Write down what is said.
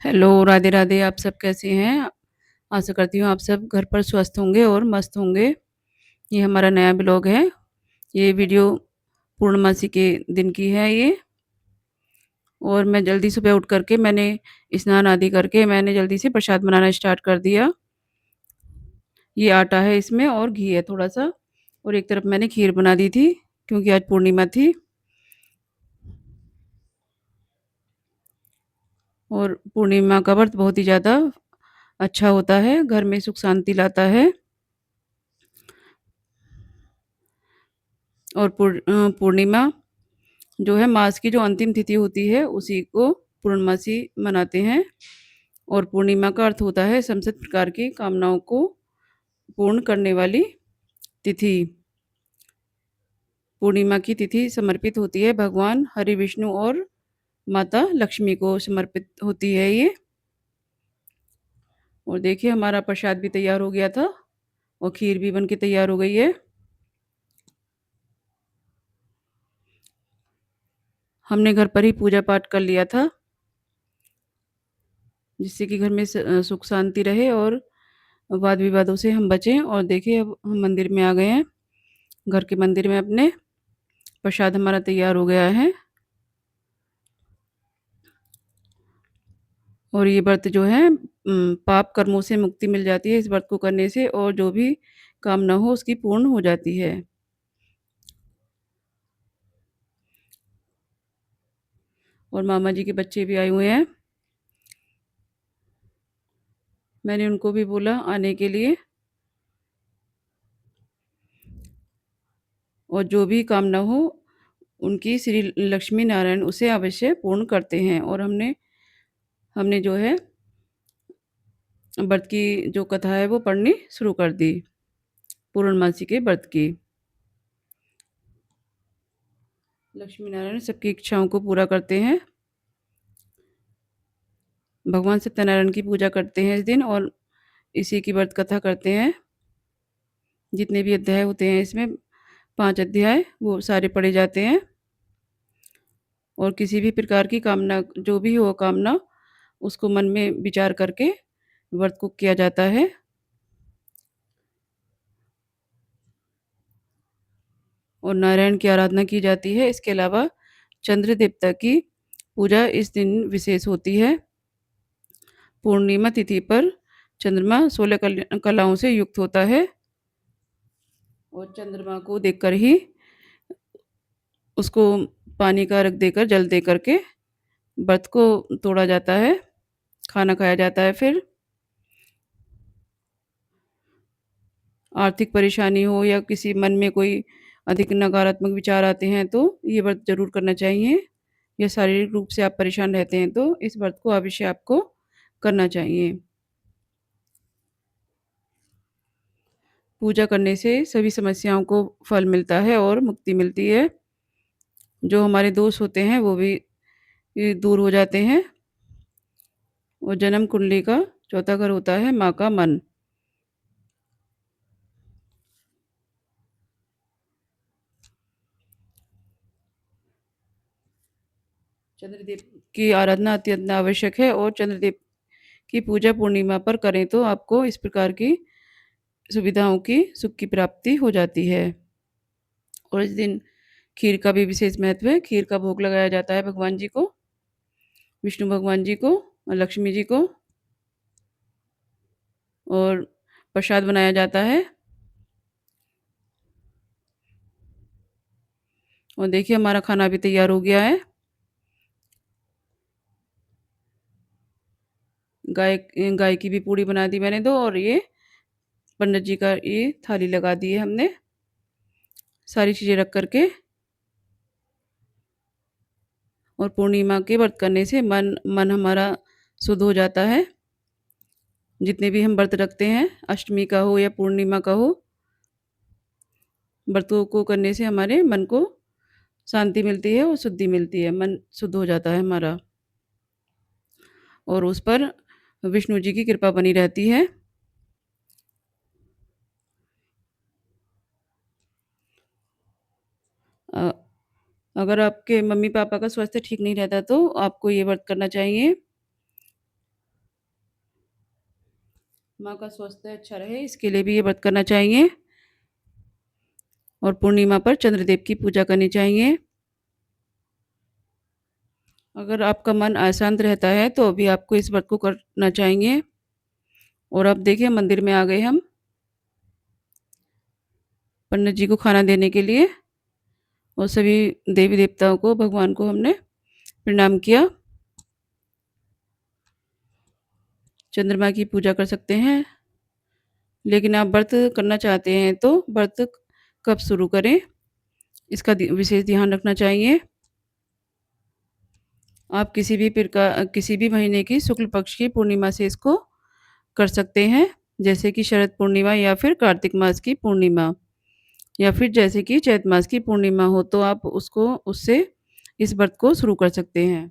Hello, Radhe Radhe. आप सब कैसे हैं? आशा करती हूँ आप सब घर पर स्वस्थ होंगे और मस्त होंगे। ये हमारा नया ब्लॉग है। ये वीडियो पूर्णमासी के दिन की है ये। और मैं जल्दी सुबह उठ करके मैंने स्नान आदि करके मैंने जल्दी से प्रसाद बनाना स्टार्ट कर दिया। ये आटा है, इसमें और घी है थोड़ा सा। और एक तरफ मैंने खीर बना दी थी क्योंकि आज पूर्णिमा थी। और पूर्णिमा का व्रत बहुत ही ज़्यादा अच्छा होता है, घर में सुख शांति लाता है। और पूर्णिमा जो है मास की जो अंतिम तिथि होती है उसी को पूर्णमासी मनाते हैं। और पूर्णिमा का अर्थ होता है समस्त प्रकार की कामनाओं को पूर्ण करने वाली तिथि। पूर्णिमा की तिथि समर्पित होती है भगवान हरि विष्णु और माता लक्ष्मी को समर्पित होती है ये। और देखिए हमारा प्रसाद भी तैयार हो गया था और खीर भी बन के तैयार हो गई है। हमने घर पर ही पूजा पाठ कर लिया था जिससे कि घर में सुख शांति रहे और वाद विवादों से हम बचें। और देखिए अब हम मंदिर में आ गए हैं, घर के मंदिर में अपने। प्रसाद हमारा तैयार हो गया है। और ये व्रत जो है पाप कर्मों से मुक्ति मिल जाती है इस व्रत को करने से, और जो भी कामना हो उसकी पूर्ण हो जाती है। और मामा जी के बच्चे भी आए हुए हैं, मैंने उनको भी बोला आने के लिए। और जो भी कामना हो उनकी श्री लक्ष्मी नारायण उसे अवश्य पूर्ण करते हैं। और हमने हमने जो है व्रत की जो कथा है वो पढ़नी शुरू कर दी, पूर्णमासी के व्रत की। लक्ष्मी नारायण सबकी इच्छाओं को पूरा करते हैं। भगवान सत्यनारायण की पूजा करते हैं इस दिन और इसी की व्रत कथा करते हैं। जितने भी अध्याय होते हैं इसमें 5 अध्याय वो सारे पढ़े जाते हैं। और किसी भी प्रकार की कामना जो भी हो कामना उसको मन में विचार करके व्रत को किया जाता है। और नारायण की आराधना की जाती है। इसके अलावा चंद्र देवता की पूजा इस दिन विशेष होती है। पूर्णिमा तिथि पर चंद्रमा 16 कलाओं से युक्त होता है। और चंद्रमा को देखकर ही उसको पानी का अर्घ देकर जल दे करके व्रत को तोड़ा जाता है, खाना खाया जाता है। फिर आर्थिक परेशानी हो या किसी मन में कोई अधिक नकारात्मक विचार आते हैं तो ये व्रत ज़रूर करना चाहिए। या शारीरिक रूप से आप परेशान रहते हैं तो इस व्रत को अवश्य आपको करना चाहिए। पूजा करने से सभी समस्याओं को फल मिलता है और मुक्ति मिलती है। जो हमारे दोष होते हैं वो भी दूर हो जाते हैं। और जन्म कुंडली का चौथा घर होता है माँ का मन। चंद्रदेव की आराधना अत्यंत आवश्यक है और चंद्रदेव की पूजा पूर्णिमा पर करें तो आपको इस प्रकार की सुविधाओं की सुख की प्राप्ति हो जाती है। और इस दिन खीर का भी विशेष महत्व है। खीर का भोग लगाया जाता है भगवान जी को, विष्णु भगवान जी को और लक्ष्मी जी को। और प्रसाद बनाया जाता है। और देखिए हमारा खाना भी तैयार हो गया है। गाय गाय की भी पूड़ी बना दी मैंने 2, और ये पंडित जी का ये थाली लगा दी है हमने, सारी चीज़ें रख कर के। और पूर्णिमा के व्रत करने से मन मन हमारा शुद्ध हो जाता है। जितने भी हम व्रत रखते हैं, अष्टमी का हो या पूर्णिमा का हो, व्रतों को करने से हमारे मन को शांति मिलती है और शुद्धि मिलती है, मन शुद्ध हो जाता है हमारा। और उस पर विष्णु जी की कृपा बनी रहती है। अ, अगर आपके मम्मी पापा का स्वास्थ्य ठीक नहीं रहता तो आपको ये व्रत करना चाहिए। माँ का स्वास्थ्य अच्छा रहे, इसके लिए भी ये व्रत करना चाहिए। और पूर्णिमा पर चंद्रदेव की पूजा करनी चाहिए। अगर आपका मन अशांत रहता है तो भी आपको इस व्रत को करना चाहिए। और अब देखिए मंदिर में आ गए हम पंडित जी को खाना देने के लिए, और सभी देवी देवताओं को, भगवान को हमने प्रणाम किया। चंद्रमा की पूजा कर सकते हैं, लेकिन आप व्रत करना चाहते हैं तो व्रत कब शुरू करें, इसका विशेष ध्यान रखना चाहिए। आप किसी भी महीने की शुक्ल पक्ष की पूर्णिमा से इसको कर सकते हैं, जैसे कि शरद पूर्णिमा या फिर कार्तिक मास की पूर्णिमा, या फिर जैसे कि चैत मास की पूर्णिमा हो, तो आप उससे इस व्रत को शुरू कर सकते हैं।